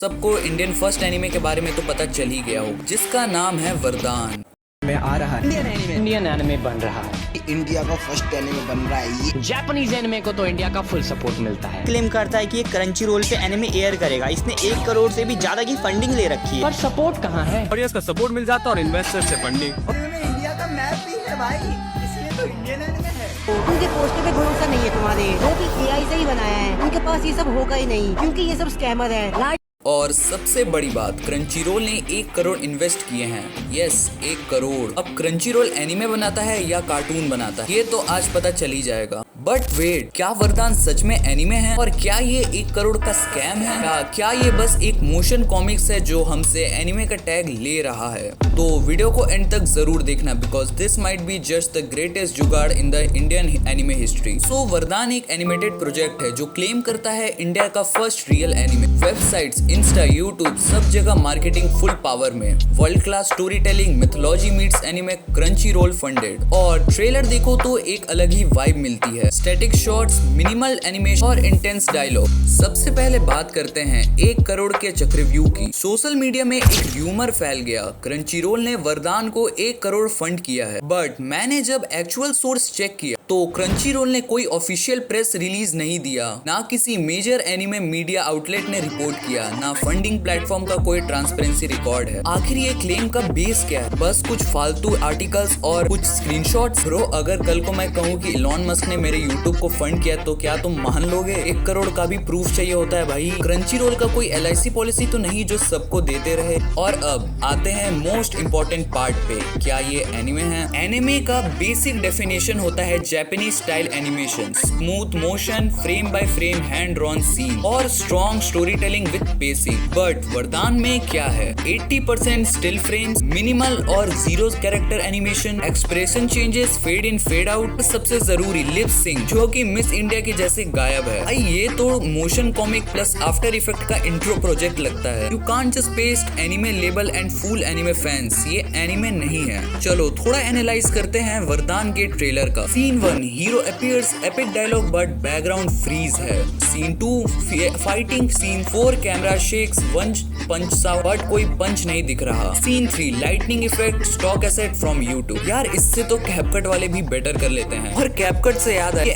सबको Indian first anime के बारे में तो पता चल ही गया हो, जिसका नाम है वरदान। में आ रहा है इंडियन एनिमे बन रहा है। इंडिया का फर्स्ट एनिमे बन रहा है ये। जापानीज एनिमे को तो इंडिया का फुल सपोर्ट मिलता है। क्लेम करता है कि ये क्रंची रोल पे एनिमे एयर करेगा। इसने 1 करोड़ से भी ज्यादा की फंडिंग ले रखी है। पर सपोर्ट कहाँ है? ऑडियंस का सपोर्ट मिल जाता है और इन्वेस्टर से फंडिंग। इंडिया का मैप भी है भाई, इसलिए तो इंडियन एनिमे है। उनके पोस्टर पे भरोसा नहीं है तुम्हारे, वो भी एआई से ही बनाया है। उनके पास ये सब होगा ही नहीं, क्योंकि ये सब स्कैमर है। और सबसे बड़ी बात, क्रंचीरोल ने 1 करोड़ इन्वेस्ट किए हैं। यस, 1 करोड़। अब क्रंचीरोल एनिमे बनाता है या कार्टून बनाता है, ये तो आज पता चल ही जाएगा। बट वेट, क्या वरदान सच में एनिमे है? और क्या ये 1 करोड़ का स्कैम है? क्या ये बस एक मोशन कॉमिक्स है जो हमसे एनिमे का टैग ले रहा है? तो वीडियो को एंड तक जरूर देखना, because this might be just the greatest jugaad in the Indian anime history. So Vardaan एक एनिमेटेड प्रोजेक्ट है जो क्लेम करता है इंडिया का first real anime. Websites, Insta, YouTube, सब जगह मार्केटिंग फुल पावर में। World class story telling, mythology meets anime, Crunchyroll funded. और ट्रेलर देखो तो एक अलग ही वाइब मिलती है। स्टैटिक शॉट्स, मिनिमल एनिमेशन और इंटेंस डायलॉग। सबसे पहले बात करते हैं 1 करोड़ के चक्रव्यूह की। सोशल मीडिया में एक र्यूमर फैल गया, क्रंचीरोल ने वरदान को 1 करोड़ फंड किया है। बट मैंने जब एक्चुअल सोर्स चेक किया तो क्रंचीरोल ने कोई ऑफिशियल प्रेस रिलीज नहीं दिया, ना किसी मेजर एनिमे मीडिया आउटलेट ने रिपोर्ट किया, ना फंडिंग प्लेटफॉर्म का कोई ट्रांसपेरेंसी रिकॉर्ड है। आखिर ये क्लेम का बेस क्या है? बस कुछ फालतू आर्टिकल्स और कुछ स्क्रीनशॉट्स? ब्रो, अगर कल को मैं कहूँ कि इलॉन मस्क ने मेरे यूट्यूब को फंड किया तो क्या तुम मान लोगे? 1 करोड़ का भी प्रूफ चाहिए होता है भाई। क्रंचीरोल का कोई LIC पॉलिसी तो नहीं जो सबको देते रहे। और अब आते हैं मोस्ट इम्पोर्टेंट पार्ट पे, क्या ये एनिमे है? एनिमे का बेसिक डेफिनेशन होता है Japanese style animation, smooth motion, frame by frame hand drawn scene और strong storytelling with pacing. But Vardaan में क्या है? 80% स्टिल फ्रेम्स, मिनिमल और 0 character animation, expression changes, fade in fade out, सबसे जरूरी लिप सिंक, जो कि मिस इंडिया के जैसे गायब है। भाई ये तो motion comic plus after effect का इंट्रो प्रोजेक्ट लगता है। You can't just paste anime label and fool anime fans, ये एनिमे नहीं है। चलो थोड़ा एनालाइज करते हैं वरदान के ट्रेलर का। Scene 1, hero appears, epic dialogue but background freeze है। Scene 2, fighting. Scene 4, camera shakes, punch सा बट कोई पंच नहीं दिख रहा। Scene 3, lightning effect, stock asset from YouTube. यार इससे तो कैपकट वाले भी बेटर कर लेते हैं। और कैपकट से याद है,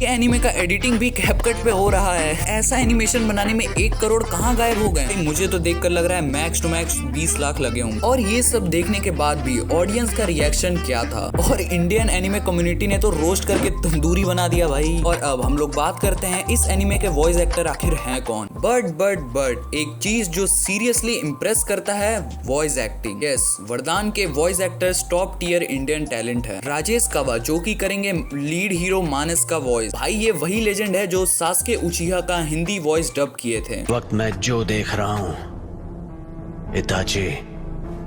एनिमे का एडिटिंग भी कैपकट पे हो रहा है। ऐसा एनिमेशन बनाने में 1 करोड़ कहाँ गायब हो गए? मुझे तो देखकर लग रहा है मैक्स टू मैक्स 20 लाख लगे होंगे। और ये सब देखने के बाद भी ऑडियंस का रिएक्शन क्या था? और इंडियन एनिमे कम्युनिटी ने तो रोस्ट करके तंदूरी बना दिया भाई। और अब हम लोग बात करते हैं इस एनिमे के वॉइस एक्टर आखिर हैं कौन? बट एक चीज जो सीरियसली इंप्रेस करता है, वॉइस एक्टिंग। यस, वरदान के voice actors top tier Indian talent है। राजेश कावा जो कि करेंगे लीड हीरो मानस का वॉइस। भाई ये वही लेजेंड है जो सास्के उचिहा का हिंदी वॉइस डब किए थे। वक्त मैं जो देख रहा हूँ इताची,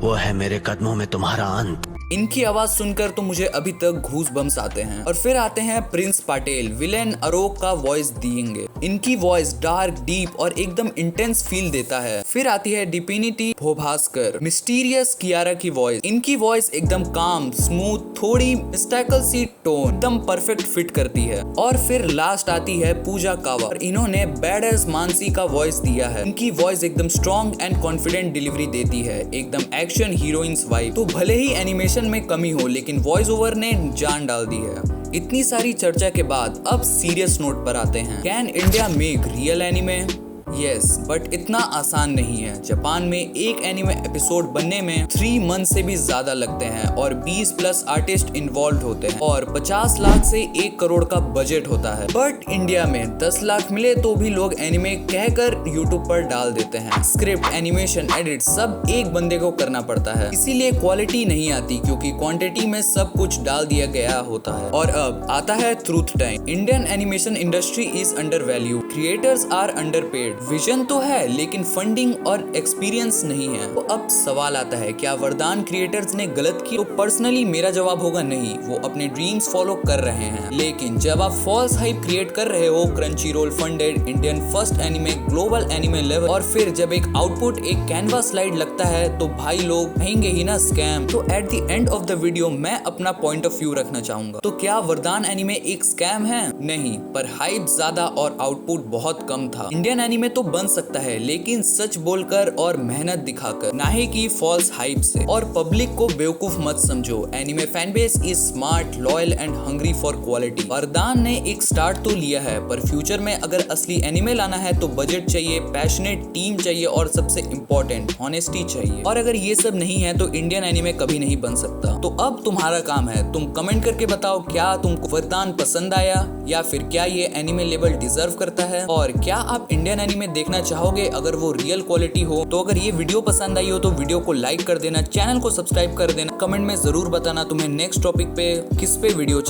वो है मेरे कदमों में तुम्हारा अंत। इनकी आवाज सुनकर तो मुझे अभी तक घूस बम्स आते हैं। और फिर आते हैं प्रिंस पटेल, विलेन अरोक का वॉइस देंगे। इनकी वॉइस डार्क, डीप और एकदम इंटेंस फील देता है। फिर आती है डिपिनिटी भोभास्कर, मिस्टीरियस कियारा की वॉइस। इनकी वॉइस एकदम काम, स्मूथ, थोड़ी मिस्टेकल सी टोन एकदम परफेक्ट फिट करती है। और फिर लास्ट आती है पूजा कावा, और इन्होंने बैडएस मानसी का वॉइस दिया है। इनकी वॉइस एकदम स्ट्रॉन्ग एंड कॉन्फिडेंट डिलीवरी देती है, एकदम एक्शन हीरोइंस वाइब। तो भले ही एनिमेशन में कमी हो, लेकिन वॉइस ओवर ने जान डाल दी है। इतनी सारी चर्चा के बाद अब सीरियस नोट पर आते हैं। Can India make real anime? Yes, but इतना आसान नहीं है। जापान में एक एनिमे एपिसोड बनने में 3 मंथ से भी ज्यादा लगते हैं और 20+ आर्टिस्ट इन्वॉल्व होते हैं और 50 लाख से 1 करोड़ का बजट होता है। बट इंडिया में 10 लाख मिले तो भी लोग एनिमे कहकर यूट्यूब पर डाल देते हैं। स्क्रिप्ट, एनिमेशन, एडिट सब एक बंदे को करना पड़ता है, इसीलिए क्वालिटी नहीं आती, क्योंकि क्वांटिटी में सब कुछ डाल दिया गया होता है। और अब आता है truth time. Indian animation industry is under value, creators are under paid. Vision तो है लेकिन फंडिंग और एक्सपीरियंस नहीं है। तो अब सवाल आता है, क्या वरदान क्रिएटर्स ने गलत की? तो पर्सनली मेरा जवाब होगा नहीं, वो अपने ड्रीम्स फॉलो कर रहे हैं। लेकिन जब आप फॉल्स हाइप क्रिएट कर रहे हो, Crunchyroll funded Indian first anime, global anime level, और फिर जब एक आउटपुट एक कैनवास स्लाइड लगता है तो भाई लोग कहेंगे ही ना स्कैम। तो at the end of the video मैं अपना पॉइंट ऑफ व्यू रखना चाहूंगा। तो क्या वरदान एनिमे एक स्कैम है? नहीं, पर हाइप ज्यादा और आउटपुट बहुत कम था। इंडियन एनिमे एनीमे तो बन सकता है, लेकिन सच बोलकर और मेहनत दिखाकर, ना ही कि फॉल्स हाइप से। और पब्लिक को बेवकूफ मत समझो। Anime fan base is smart, loyal and hungry for quality. वरदान ने एक स्टार्ट तो लिया है, पर फ्यूचर में अगर असली एनीमे लाना है तो बजट चाहिए, पैशनेट टीम चाहिए और सबसे इम्पोर्टेंट ऑनेस्टी चाहिए। और अगर ये सब नहीं है तो इंडियन एनीमे कभी नहीं बन सकता। तो अब तुम्हारा काम है, तुम कमेंट करके बताओ क्या तुमको वरदान पसंद आया या फिर क्या ये एनीमे लेवल डिजर्व करता है, और क्या आप इंडियन एनीमे देखना चाहोगे अगर वो रियल क्वालिटी हो। तो अगर ये वीडियो पसंद आई हो तो वीडियो को लाइक कर देना, चैनल को सब्सक्राइब कर देना, कमेंट में जरूर बताना तुम्हें नेक्स्ट टॉपिक पे किस पे वीडियो